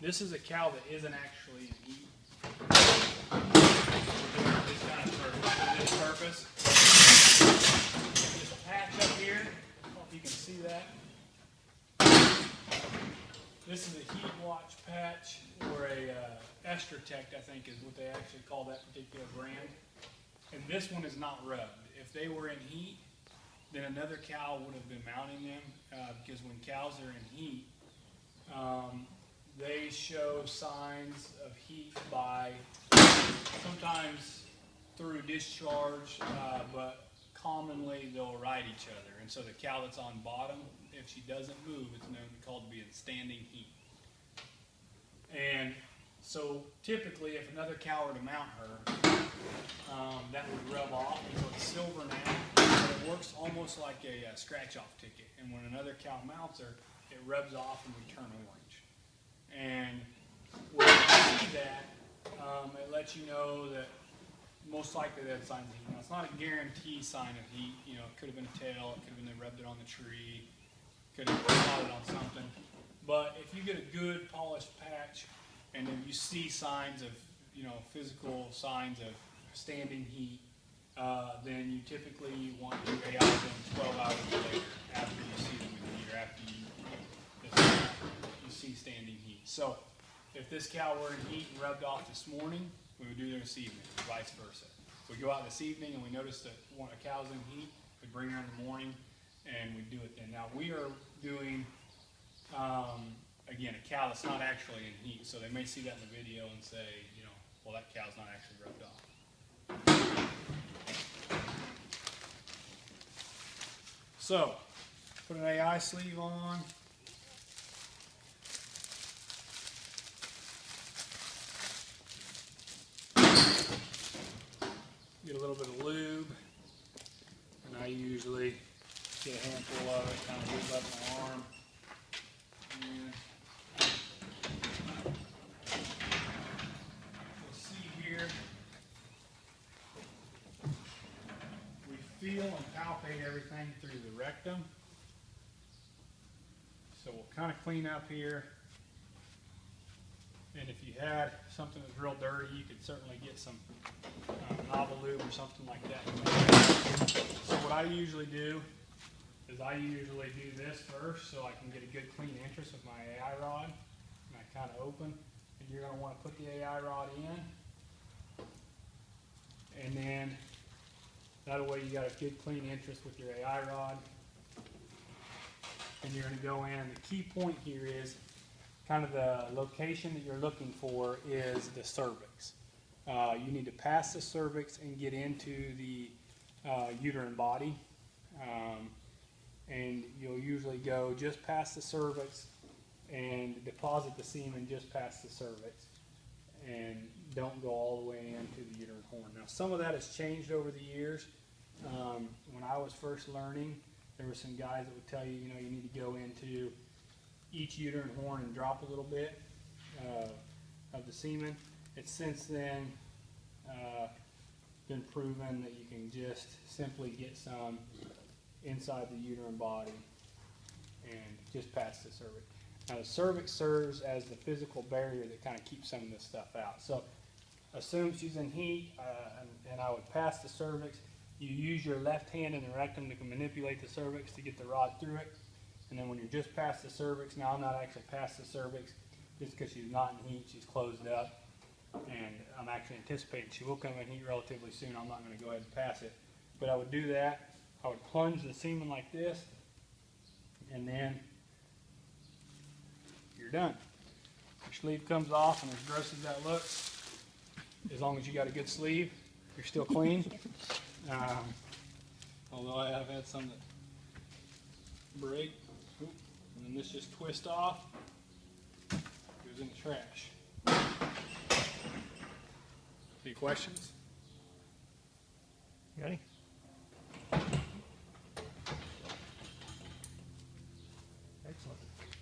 This is a cow that isn't actually in heat. This kind of for this purpose. This patch up here, I don't know if you can see that. This is a heat watch patch, or a Estrotect, I think is what they actually call that particular brand. And this one is not rubbed. If they were in heat, then another cow would have been mounting them, because when cows are in heat, they show signs of heat by sometimes through discharge, but commonly they'll ride each other. And so the cow that's on bottom, if she doesn't move, it's called to be in standing heat. And so typically if another cow were to mount her, that would rub off. So it's silver now, but it works almost like a scratch-off ticket. And when another cow mounts her, it rubs off and we turn orange. And when you see that, it lets you know that most likely that's signs of heat. Now, it's not a guarantee sign of heat. You know, it could have been a tail, it could have been they rubbed it on the tree, could have caught it on something. But if you get a good polished patch, and then you see signs of, you know, physical signs of standing heat, then you typically want to AI them 12 hours later after you see them in heat, or after you see standing heat. So if this cow were in heat and rubbed off this morning, we would do it this evening, vice versa. If we go out this evening and we notice that a cow's in heat, we bring her in the morning and we do it then. Now we are doing, again, a cow that's not actually in heat, so they may see that in the video and say, you know, well, that cow's not actually rubbed off. So, put an AI sleeve on. Get a little bit of lube, and I usually get a handful of it, kind of lube up my arm. And you'll see here, we feel and palpate everything through the rectum. So we'll kind of clean up here. And if you had something that's real dirty, you could certainly get some novel lube or something like that. So what I usually do is I usually do this first so I can get a good clean entrance with my AI rod. And I kind of open, and you're going to want to put the AI rod in. And then that way you got a good clean entrance with your AI rod. And you're going to go in, and the key point here is kind of the location that you're looking for is the cervix. You need to pass the cervix and get into the uterine body. And you'll usually go just past the cervix and deposit the semen just past the cervix. And don't go all the way into the uterine horn. Now, some of that has changed over the years. When I was first learning, there were some guys that would tell you, you know, you need to go into each uterine horn and drop a little bit of the semen. It's since then been proven that you can just simply get some inside the uterine body and just past the cervix. Now the cervix serves as the physical barrier that kind of keeps some of this stuff out. So assume she's in heat, and I would pass the cervix. You use your left hand in the rectum to manipulate the cervix to get the rod through it. And then when you're just past the cervix, now I'm not actually past the cervix just because she's not in heat, she's closed up. And I'm actually anticipating she will come in heat relatively soon. I'm not going to go ahead and pass it. But I would do that. I would plunge the semen like this, and then you're done. Your sleeve comes off, and as gross as that looks, as long as you got a good sleeve, you're still clean. Although I have had some that break. And then this just twists off, goes in the trash. Any questions? Ready?